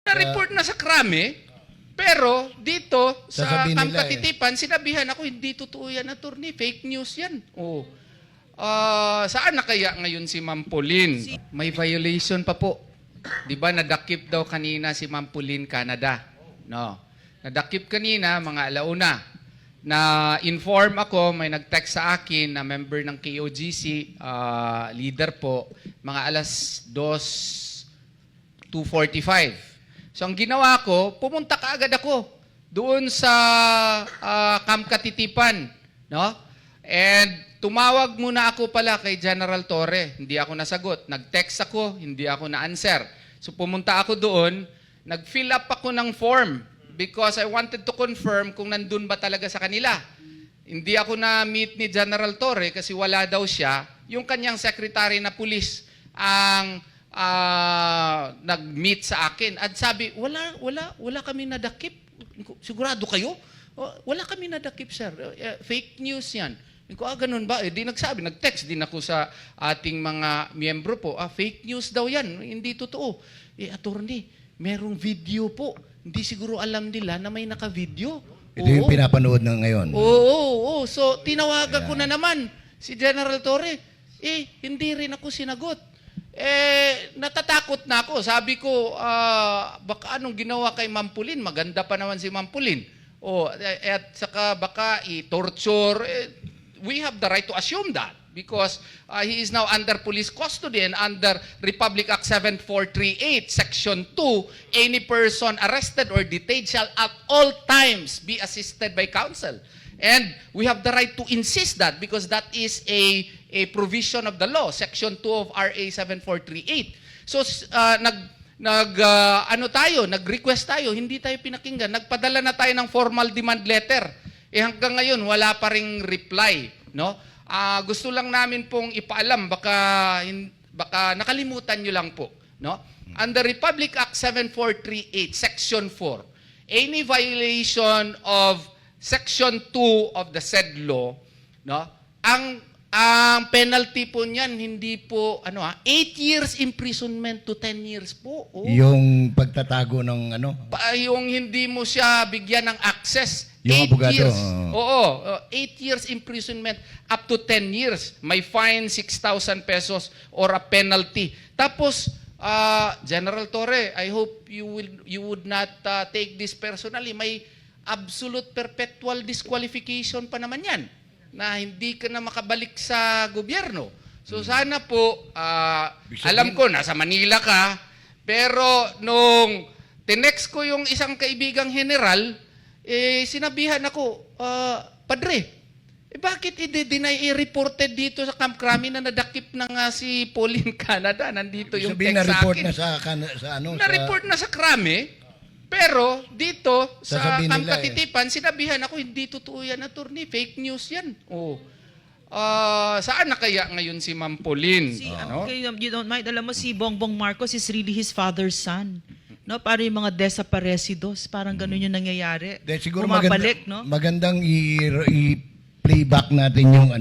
Na-report na sa krami, pero dito sa Sasabihin Camp nila Katitipan, sinabihan ako, hindi totoo yan, attorney. Fake news yan. Oh. Saan na kaya ngayon si Ma'am Pauline? May violation pa po. Di ba nadakip daw kanina si Ma'am Pauline Canada? No. Nadakip kanina, mga alauna. Na-inform ako, may nag-text sa akin na member ng KOGC, leader po, mga alas 2:45. So ang ginawa ko, pumunta kaagad ako doon sa Camp Katitipan, no? And tumawag muna ako pala kay General Torre, hindi ako nasagot. Nag-text ako, hindi ako na-answer. So pumunta ako doon, nag-fill up ako ng form because I wanted to confirm kung nandun ba talaga sa kanila. Hindi ako na-meet ni General Torre kasi wala daw siya. Yung kanyang secretary na pulis ang nag-meet sa akin at sabi, wala kami nadakip. Sigurado kayo? Wala kami nadakip, sir. Fake news yan. Ganun ba? Di nagsabi, nag-text din ako sa ating mga miyembro po. Fake news daw yan. Hindi totoo. Attorney, merong video po. Hindi siguro alam nila na may naka-video. Ito yung pinapanood na ngayon. Oo. So, tinawagan ko na naman si General Torre. Hindi rin ako sinagot. Natatakot na ako. Sabi ko, baka anong ginawa kay Ma'am Pauline? Maganda pa naman si Ma'am Pauline. At saka baka i-torture. We have the right to assume that because he is now under police custody and under Republic Act 7438, Section 2, any person arrested or detained shall at all times be assisted by counsel. And we have the right to insist that because that is a provision of the law, Section 2 of RA 7438. So, nag-request tayo, hindi tayo pinakinggan. Nagpadala na tayo ng formal demand letter. Hanggang ngayon, wala pa ring reply. No? Gusto lang namin pong ipaalam, baka nakalimutan nyo lang po. No? Under Republic Act 7438, Section 4, any violation of Section 2 of the said law, no? Ang penalty po niyan hindi po 8 years imprisonment to 10 years po. Yung pagtatago ng Yung hindi mo siya bigyan ng access. Yung 8 abogado. years. 8 years imprisonment up to 10 years. May fine 6,000 pesos or a penalty. Tapos General Torre, I hope you would not take this personally. May absolute perpetual disqualification pa naman yan na hindi ka na makabalik sa gobyerno. So sana po, alam ko, nasa Manila ka, pero nung tinext ko yung isang kaibigang general, sinabihan ako, Padre, bakit i-deny i-reported dito sa Camp Crame na nadakip na nga si Pauline Canada? Nandito yung text sa akin. Na-report na sa Crame, pero dito sa Camp Katitipan, sinabihan ako, hindi totoo yan, attorney. Fake news yan. Saan na kaya ngayon si Ma'am Pauline? Okay, you don't mind. Alam mo, si Bongbong Marcos is really his father's son. No, para yung mga desaparecidos, parang ganun yung nangyayari. Siguro bumabalik, magandang i-playback natin yung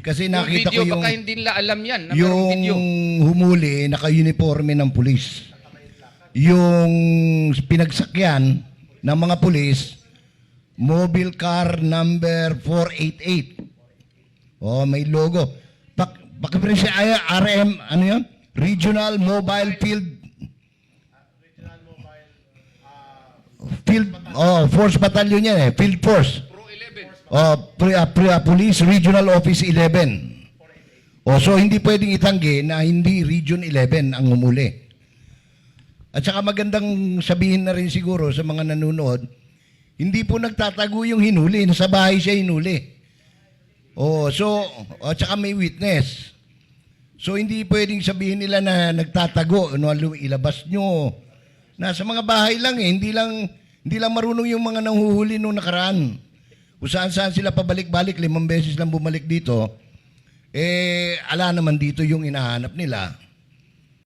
kasi nakita ko yung baka hindi nila alam yan. Yung video. Humuli, naka-uniforme ng pulis. Yung pinagsakyan ng mga pulis, mobile car number 488. May logo. Pakipresya RM, yun? Regional Mobile Field Force Battalion yan Field Force. Police Regional Office 11. So hindi pwedeng itanggi na hindi Region 11 ang humuli. At saka magandang sabihin na rin siguro sa mga nanonood, hindi po nagtatago yung hinuli, nasa bahay siya hinuli. At saka may witness. So hindi pwedeng sabihin nila na nagtatago, ilabas nyo. Nasa mga bahay lang hindi lang marunong yung mga nanghuhuli nung nakaraan. Kung saan sila pabalik-balik, 5 beses lang bumalik dito, ala naman dito yung inahanap nila.